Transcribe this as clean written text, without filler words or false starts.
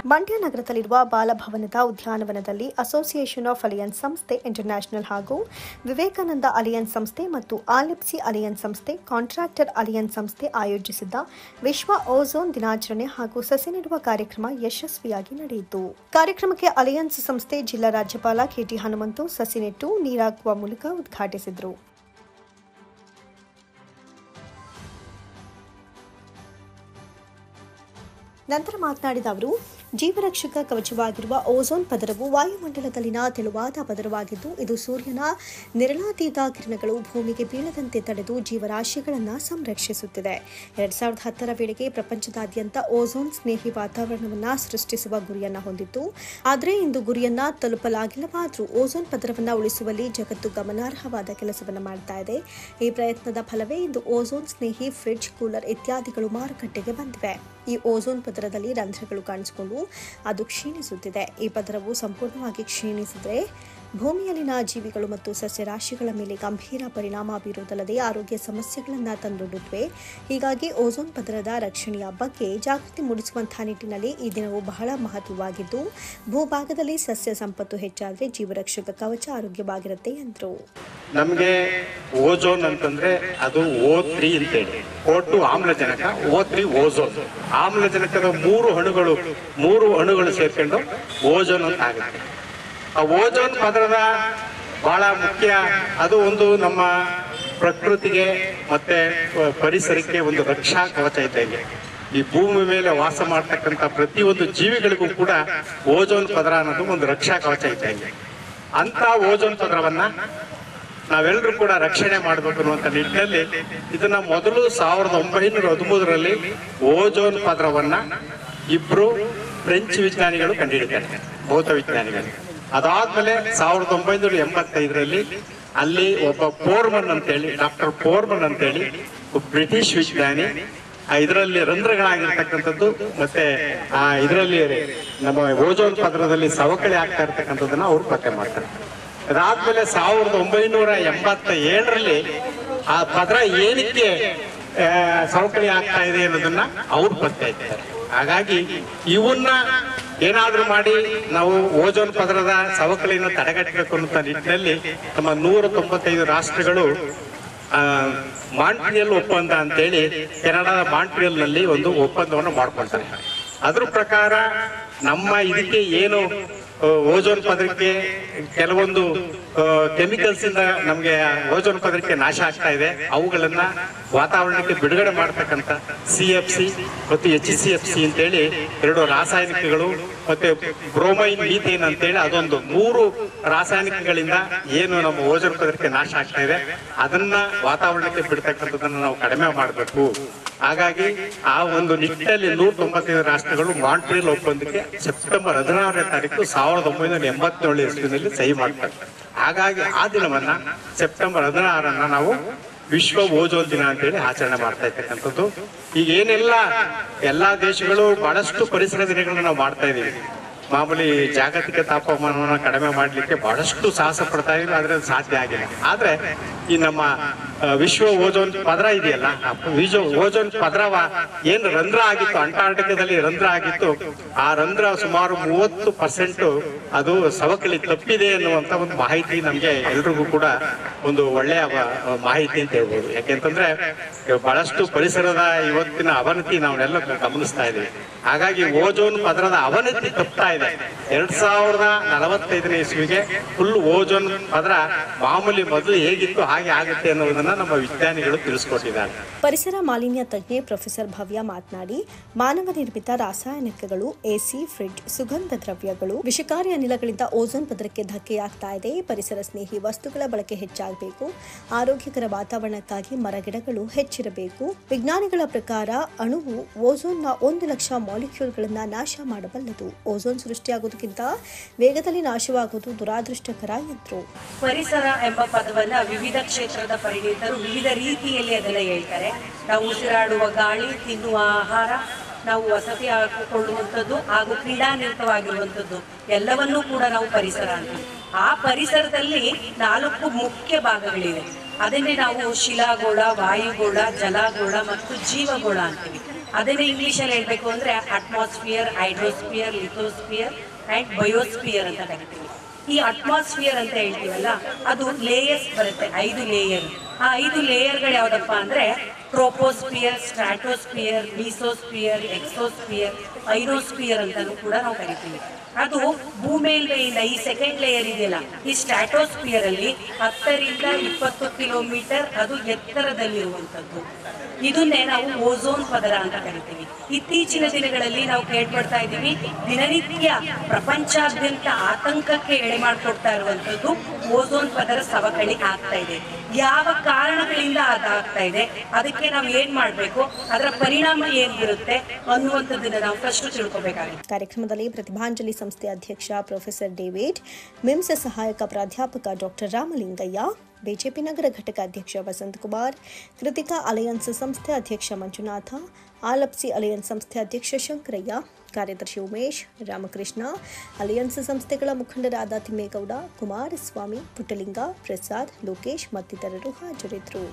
ಮಂಡ್ಯ ನಗರದಲ್ಲಿರುವ ಬಾಲಭವನದ ಉದ್ಯಾನವನದಲ್ಲಿ association of alliance ಸಂಸ್ಥೆ ಇಂಟರ್ನ್ಯಾಷನಲ್ ಹಾಗೂ ವಿವೇಕಾನಂದ ಅಲಿಯನ್ಸ್ ಸಂಸ್ಥೆ ಮತ್ತು ಆಲಿಪ್ಸಿ ಅಲಿಯನ್ಸ್ ಸಂಸ್ಥೆ ಕಾಂಟ್ರಾಕ್ಟರ್ ಅಲಿಯನ್ಸ್ ಸಂಸ್ಥೆ ಆಯೋಜಿಸಿದ್ದ ವಿಶ್ವ ಓಝೋನ್ ದಿನಾಚರಣೆ ಹಾಗೂ ಸಸಿ ನೆಡುವ ಕಾರ್ಯಕ್ರಮ ಯಶಸ್ವಿಯಾಗಿ ನಡೆಯಿತು. ಕಾರ್ಯಕ್ರಮಕ್ಕೆ ಅಲಿಯನ್ಸ್ ಸಂಸ್ಥೆ ಜಿಲ್ಲಾ ರಾಜ್ಯಪಾಲ ಕೆಟಿ ಹನುಮಂತು ಸಸಿ ನೆಟ್ಟು ನೀರಾಕುವ ಮೂಲಕ ಉದ್ಘಾಟಿಸಿದರು. ನಂತರ ಮಾತನಾಡಿದ ಅವರು, ಜೀವರಕ್ಷಕ ಕವಚವಾಗಿರುವ ಓಝೋನ್ ಪದರವು ವಾಯುಮಂಡಲದಲ್ಲಿನ ತೆಳುವಾದ ಪದರವಾಗಿದ್ದು, ಇದು ಸೂರ್ಯನ ನೇರಳಾತೀತ ಕಿರಣಗಳು ಭೂಮಿಗೆ ಬೀಳದಂತೆ ತಡೆದು ಜೀವರಾಶಿಗಳನ್ನು ಸಂರಕ್ಷಿಸುತ್ತಿದೆ. 2010ರ ವೇಳೆಗೆ ಪ್ರಪಂಚದಾದ್ಯಂತ ಓಝೋನ್ ಸ್ನೇಹಿ ವಾತಾವರಣವನ್ನು ಸೃಷ್ಟಿಸುವ ಗುರಿಯನ್ನು ಹೊಂದಿತ್ತು. ಆದರೆ ಇಂದು ಗುರಿಯನ್ನು ತಲುಪಲಾಗಿಲ್ಲವಾದರೂ ಓಝೋನ್ ಪದರವನ್ನು ಉಳಿಸುವಲ್ಲಿ ಜಗತ್ತು ಗಮನಾರ್ಹವಾದ ಕೆಲಸವನ್ನು ಮಾಡ್ತಾ ಇದೆ. ಈ ಪ್ರಯತ್ನದ ಫಲವೇ ಇಂದು ಓಝೋನ್ ಸ್ನೇಹಿ ಫ್ರಿಡ್ಜ್, ಕೂಲರ್ ಇತ್ಯಾದಿಗಳು ಮಾರುಕಟ್ಟೆಗೆ ಬಂದಿವೆ. ಈ ಓಝೋನ್ ಪದರದಲ್ಲಿ ರಂಧ್ರಗಳು ಕಾಣಿಸಿಕೊಂಡು ಅದು ಕ್ಷೀಣಿಸುತ್ತಿದೆ. ಈ ಪದರವು ಸಂಪೂರ್ಣವಾಗಿ ಕ್ಷೀಣಿಸಿದರೆ ಭೂಮಿಯಲ್ಲಿನ ಜೀವಿಗಳು ಮತ್ತು ಸಸ್ಯರಾಶಿಗಳ ಮೇಲೆ ಗಂಭೀರ ಪರಿಣಾಮ ಬೀರುವುದಲ್ಲದೆ ಆರೋಗ್ಯ ಸಮಸ್ಯೆಗಳನ್ನು ತಂದೊಡ್ಡುತ್ತವೆ. ಹೀಗಾಗಿ ಓಝೋನ್ ಪದರದ ರಕ್ಷಣೆಯ ಬಗ್ಗೆ ಜಾಗೃತಿ ಮೂಡಿಸುವಂತಹ ನಿಟ್ಟಿನಲ್ಲಿ ಈ ದಿನವು ಬಹಳ ಮಹತ್ವವಾಗಿದ್ದು, ಭೂಭಾಗದಲ್ಲಿ ಸಸ್ಯ ಸಂಪತ್ತು ಹೆಚ್ಚಾದರೆ ಜೀವರಕ್ಷಕ ಕವಚ ಆರೋಗ್ಯವಾಗಿರುತ್ತೆ ಎಂದರು. ನಮಗೆ ಓಝೋನ್ ಅಂತಂದ್ರೆ ಅದು O3 ಅಂತೇಳಿ, O2 ಆಮ್ಲಜನಕ, O3 ಓಝೋನ್. ಆಮ್ಲಜನಕದ ಮೂರು ಅಣುಗಳು ಸೇರ್ಕೊಂಡು ಓಝೋನ್ ಅಂತ ಆಗುತ್ತೆ. ಆ ಓಝೋನ್ ಪದರದ ಬಹಳ ಮುಖ್ಯ. ಅದು ಒಂದು ನಮ್ಮ ಪ್ರಕೃತಿಗೆ ಮತ್ತೆ ಪರಿಸರಕ್ಕೆ ಒಂದು ರಕ್ಷಾ ಕವಚ ಇದ್ದಂಗೆ. ಈ ಭೂಮಿ ಮೇಲೆ ವಾಸ ಮಾಡ್ತಕ್ಕಂಥ ಪ್ರತಿಯೊಂದು ಜೀವಿಗಳಿಗೂ ಕೂಡ ಓಝೋನ್ ಪದರ ಅನ್ನೋದು ಒಂದು ರಕ್ಷಾ ಕವಚ ಇದ್ದಂಗೆ. ಅಂತ ಓಝೋನ್ ಪದರವನ್ನ ನಾವೆಲ್ಲರೂ ಕೂಡ ರಕ್ಷಣೆ ಮಾಡಬೇಕು ಅನ್ನುವಂಥ ನಿಟ್ಟಿನಲ್ಲಿ ಇದನ್ನ ಮೊದಲು 1913ರಲ್ಲಿ ಓಝೋನ್ ಪದರವನ್ನ ಇಬ್ರು ಫ್ರೆಂಚ್ ವಿಜ್ಞಾನಿಗಳು ಕಂಡುಹಿಡಿತಾರೆ, ಭೌತ ವಿಜ್ಞಾನಿಗಳು. ಅದಾದ್ಮೇಲೆ 1985ರಲ್ಲಿ ಅಲ್ಲಿ ಒಬ್ಬ ಪೋರ್ಮನ್ ಅಂತೇಳಿ, ಡಾಕ್ಟರ್ ಪೋರ್ಮನ್ ಅಂತೇಳಿ ಬ್ರಿಟಿಷ್ ವಿಜ್ಞಾನಿ ಇದರಲ್ಲಿ ರಂಧ್ರಗಳಾಗಿರ್ತಕ್ಕಂಥದ್ದು ಮತ್ತೆ ಇದರಲ್ಲಿ ನಮ್ಮ ಓಝೋನ್ ಪದರದಲ್ಲಿ ಸವಕಳಿ ಆಗ್ತಾ ಇರ್ತಕ್ಕಂಥದ್ದನ್ನ ಅವ್ರು ಪತ್ತೆ ಮಾಡ್ತಾರೆ. ಅದಾದ್ಮೇಲೆ 1987ರಲ್ಲಿ ಆ ಪದರ ಏನಕ್ಕೆ ಸವಕಳಿ ಆಗ್ತಾ ಇದೆ ಅನ್ನೋದನ್ನ ಅವ್ರು ಪತ್ತೆ ಹಚ್ತಾರೆ. ಹಾಗಾಗಿ ಇವನ್ನ ಏನಾದ್ರೂ ಮಾಡಿ ನಾವು ಓಝೋನ್ ಪದರದ ಸವಕಳಿಯನ್ನು ತಡೆಗಟ್ಟಬೇಕು ಅನ್ನೋ ನಿಟ್ಟಿನಲ್ಲಿ ನಮ್ಮ 195 ರಾಷ್ಟ್ರಗಳು ಮಾಂಟ್ರಿಯಲ್ ಒಪ್ಪಂದ ಅಂತೇಳಿ ಕೆನಡಾದ ಮಾಂಟ್ರಿಯಲ್ ನಲ್ಲಿ ಒಂದು ಒಪ್ಪಂದವನ್ನು ಮಾಡ್ಕೊಳ್ತಾರೆ. ಅದ್ರ ಪ್ರಕಾರ ನಮ್ಮ ಇದಕ್ಕೆ ಏನು ಓಝೋನ್ ಪದರಕ್ಕೆ ಕೆಲವೊಂದು ಕೆಮಿಕಲ್ಸ್ ಇಂದ ನಮಗೆ ಓಝೋನ್ ಪದರಕ್ಕೆ ನಾಶ ಆಗ್ತಾ ಇದೆ, ಅವುಗಳನ್ನ ವಾತಾವರಣಕ್ಕೆ ಬಿಡುಗಡೆ ಮಾಡ್ತಕ್ಕಂಥ CFC ಮತ್ತು HCFC ಅಂತೇಳಿ 2 ರಾಸಾಯನಿಕಗಳು ಮತ್ತೆ ಬ್ರೋಮೈನ್, ಮೀಥೇನ್ ಅಂತೇಳಿ ಅದೊಂದು 3 ರಾಸಾಯನಿಕಗಳಿಂದ ಏನು ನಮ್ಮ ಓಝೋನ್ ಪದರಕ್ಕೆ ನಾಶ ಆಗ್ತಾ ಇದೆ ಅದನ್ನ ವಾತಾವರಣಕ್ಕೆ ಬಿಡ್ತಕ್ಕಂಥದ್ದನ್ನ ನಾವು ಕಡಿಮೆ ಮಾಡಬೇಕು. ಹಾಗಾಗಿ ಆ ಒಂದು ನಿಟ್ಟಿನಲ್ಲಿ 195 ರಾಷ್ಟ್ರಗಳು ಮಾಂಟ್ರಿಯಲ್ ಒಪ್ಪಂದಕ್ಕೆ ಸೆಪ್ಟೆಂಬರ್ 16ನೇ ತಾರೀಕು 1987 ಇಸ್ವಿನಲ್ಲಿ ಸಹಿ ಮಾಡ್ತಾರೆ. ಹಾಗಾಗಿ ಆ ದಿನವನ್ನ ಸೆಪ್ಟೆಂಬರ್ 16ರನ್ನ ನಾವು ವಿಶ್ವ ಓಝೋನ್ ದಿನ ಅಂತೇಳಿ ಆಚರಣೆ ಮಾಡ್ತಾ ಇರ್ತಕ್ಕಂಥದ್ದು. ಈಗ ಎಲ್ಲಾ ದೇಶಗಳು ಬಹಳಷ್ಟು ಪರಿಸರ ದಿನಗಳನ್ನ ನಾವು ಮಾಡ್ತಾ ಇದೀವಿ. ಮಾಮೂಲಿ ಜಾಗತಿಕ ತಾಪಮಾನವನ್ನು ಕಡಿಮೆ ಮಾಡಲಿಕ್ಕೆ ಬಹಳಷ್ಟು ಸಾಹಸ ಪಡ್ತಾ ಇದೀವಿ, ಆದ್ರೆ ಅದು ಸಾಧ್ಯ ಆಗಿಲ್ಲ. ಆದ್ರೆ ಈ ನಮ್ಮ ವಿಶ್ವ ಓಝೋನ್ ಪದರ ಇದೆಯಲ್ಲ, ಓಝೋನ್ ಪದರ ಏನು ರಂಧ್ರ ಆಗಿತ್ತು, ಅಂಟಾರ್ಟಿಕಾದಲ್ಲಿ ರಂಧ್ರ ಆಗಿತ್ತು, ಆ ರಂಧ್ರ ಸುಮಾರು 30% ಅದು ಸವಕಳಿ ತಪ್ಪಿದೆ ಅನ್ನುವಂತ ಒಂದು ಮಾಹಿತಿ ನಮ್ಗೆ ಎಲ್ರಿಗೂ ಕೂಡ ಒಂದು ಒಳ್ಳೆಯ ಮಾಹಿತಿ ಅಂತ ಹೇಳ್ಬೋದು. ಯಾಕೆಂತಂದ್ರೆ ಬಹಳಷ್ಟು ಪರಿಸರದ ಇವತ್ತಿನ ಅವನತಿ ನಾವೆಲ್ಲ ಗಮನಿಸ್ತಾ ಇದೀವಿ. ಹಾಗಾಗಿ ಓಝೋನ್ ಪದರದ ಅವನತಿ ತಪ್ತಾ ಇದೆ. 2045ನೇ ಇಸ್ವಿಗೆ ಫುಲ್ ಓಝೋನ್ ಪದರ ಮಾಮೂಲಿ ಮೊದಲು ಹೇಗಿತ್ತು ಹಾಗೆ ಆಗುತ್ತೆ ಅನ್ನೋದನ್ನ ನಮ್ಮ ವಿಜ್ಞಾನಿಗಳು ತಿಳಿಸ್ಕೊಟ್ಟಿದ್ದಾರೆ. ಪರಿಸರ ಮಾಲಿನ್ಯ ತಜ್ಞೆ ಪ್ರೊಫೆಸರ್ ಭವ್ಯ ಮಾತನಾಡಿ, ಮಾನವ ನಿರ್ಮಿತ ರಾಸಾಯನಿಕಗಳು, AC, ಫ್ರಿಡ್ಜ್, ಸುಗಂಧ ದ್ರವ್ಯಗಳು, ವಿಷಕಾರಿ ಅನಿಲಗಳಿಂದ ಓಝೋನ್ ಪದರಕ್ಕೆ ಧಕ್ಕೆಯಾಗ್ತಾ ಇದೆ. ಪರಿಸರ ಸ್ನೇಹಿ ವಸ್ತುಗಳ ಬಳಕೆ ಹೆಚ್ಚಾಗಬೇಕು. ಆರೋಗ್ಯಕರ ವಾತಾವರಣಕ್ಕಾಗಿ ಮರಗಿಡಗಳು ಹೆಚ್ಚಿರಬೇಕು. ವಿಜ್ಞಾನಿಗಳ ಪ್ರಕಾರ ಅಣುವು ಓಝೋನ್ನ 1 ಲಕ್ಷ ಮಾಲಿಕ್ಯೂಲ್ಗಳನ್ನು ನಾಶ ಮಾಡಬಲ್ಲದು. ಓಝೋನ್ ಸೃಷ್ಟಿಯಾಗುವುದಕ್ಕಿಂತ ವೇಗದಲ್ಲಿ ನಾಶವಾಗುವುದು ದುರಾದೃಷ್ಟಕರ ಎಂದರು. ಪರಿಸರ ಎಂಬ ಪದವನ್ನ ವಿವಿಧ ಕ್ಷೇತ್ರದ ಪರಿಣಿತರು ವಿವಿಧ ರೀತಿಯಲ್ಲಿ ಅದನ್ನ ಹೇಳ್ತಾರೆ. ನಾವು ಉಸಿರಾಡುವ ಗಾಳಿ, ತಿನ್ನುವ ಆಹಾರ, ನಾವು ವಸತಿ ಹಾಕಿಕೊಳ್ಳುವಂಥದ್ದು ಹಾಗೂ ಕ್ರೀಡಾನಿರತವಾಗಿರುವಂಥದ್ದು ಎಲ್ಲವನ್ನೂ ಕೂಡ ನಾವು ಪರಿಸರ ಅಂತೀವಿ. ಆ ಪರಿಸರದಲ್ಲಿ 4 ಮುಖ್ಯ ಭಾಗಗಳಿವೆ. ಅದನ್ನೇ ನಾವು ಶಿಲಾಗೋಳ, ವಾಯುಗೋಳ, ಜಲಗೋಳ ಮತ್ತು ಜೀವಗೋಳ ಅಂತೀವಿ. ಅದನ್ನೇ ಇಂಗ್ಲಿಷಲ್ಲಿ ಹೇಳ್ಬೇಕು ಅಂದ್ರೆ ಅಟ್ಮಾಸ್ಫಿಯರ್, ಹೈಡ್ರೋಸ್ಫಿಯರ್, ಲಿಥೋಸ್ಫಿಯರ್ ಅಂಡ್ ಬಯೋಸ್ಫಿಯರ್ ಅಂತ ಕರಿತೀವಿ. ಈ ಅಟ್ಮಾಸ್ಫಿಯರ್ ಅಂತ ಹೇಳ್ತೀವಲ್ಲ, ಅದು ಲೇಯರ್ಸ್ ಬರುತ್ತೆ, 5 ಲೇಯರ್. ಆ 5 ಲೇಯರ್ಗಳು ಯಾವ್ದಪ್ಪ ಅಂದ್ರೆ ಟ್ರೋಪೋಸ್ಫಿಯರ್, ಸ್ಟ್ರಾಟೋಸ್ಫಿಯರ್, ಮೀಸೋಸ್ಫಿಯರ್, ಎಕ್ಸೋಸ್ಫಿಯರ್, ಐರೋಸ್ಫಿಯರ್ ಅಂತಾನು ಕೂಡ ನಾವು ಕರಿತೀವಿ. ಅದು ಭೂಮೇಲ್ಮೆಯಿಂದ ಈ ಸೆಕೆಂಡ್ ಲೇಯರ್ ಇದೆಯಲ್ಲ, ಈ ಸ್ಟ್ರಾಟೋಸ್ಫಿಯರ್ ಅಲ್ಲಿ 10 ರಿಂದ 20 ಕಿಲೋಮೀಟರ್ ಅದು ಎತ್ತರದಲ್ಲಿರುವಂಥದ್ದು. ಇದನ್ನೇ ನಾವು ಓಝೋನ್ ಪದರ ಅಂತ ಕರಿತೀವಿ. ಇತ್ತೀಚಿನ ದಿನಗಳಲ್ಲಿ ನಾವು ಕೇಳ್ಪಡ್ತಾ ಇದ್ದೀವಿ, ದಿನನಿತ್ಯ ಪ್ರಪಂಚಾದ್ಯಂತ ಆತಂಕಕ್ಕೆ ಎಡೆ ಮಾಡಿಕೊಡ್ತಾ ಇರುವಂಥದ್ದು ಓಝೋನ್ ಪದರ ಸವಕಳಿ ಆಗ್ತಾ ಇದೆ. ಯಾವ ಕಾರಣಗಳಿಂದ ಅದಾಗ್ತಾ ಇದೆ, ಅದಕ್ಕೆ ನಾವು ಏನ್ ಮಾಡಬೇಕು, ಅದರ ಪರಿಣಾಮ ಏನ್ ಬರುತ್ತೆ ಅನ್ನುವಂಥದ್ದನ್ನ ನಾವು ಫಸ್ಟ್ ತಿಳ್ಕೊಬೇಕಾಗಿದೆ. ಕಾರ್ಯಕ್ರಮದಲ್ಲಿ ಪ್ರತಿಭಾಂಜಲಿ ಸಂಸ್ಥೆ ಅಧ್ಯಕ್ಷ ಪ್ರೊಫೆಸರ್ ಡೇವಿಡ್, ಮಿಮ್ಸ್ ಸಹಾಯಕ ಪ್ರಾಧ್ಯಾಪಕ ಡಾಕ್ಟರ್ ರಾಮಲಿಂಗಯ್ಯ, ಬಿಜೆಪಿ ನಗರ ಘಟಕ ಅಧ್ಯಕ್ಷ ವಸಂತಕುಮಾರ್, ಕೃತಿಕಾ ಅಲಯನ್ಸ್ ಸಂಸ್ಥೆ ಅಧ್ಯಕ್ಷ ಮಂಜುನಾಥ, ಆಲಪ್ಸಿ ಅಲಯನ್ಸ್ ಸಂಸ್ಥೆ ಅಧ್ಯಕ್ಷ ಶಂಕರಯ್ಯ, ಕಾರ್ಯದರ್ಶಿ ಉಮೇಶ್, ರಾಮಕೃಷ್ಣ, ಅಲಯನ್ಸ್ ಸಂಸ್ಥೆಗಳ ಮುಖಂಡರಾದ ತಿಮ್ಮೇಗೌಡ, ಕುಮಾರಸ್ವಾಮಿ, ಪುಟ್ಟಲಿಂಗ, ಪ್ರಸಾದ್, ಲೋಕೇಶ್ ಮತ್ತಿತರರು ಹಾಜರಿದ್ದರು.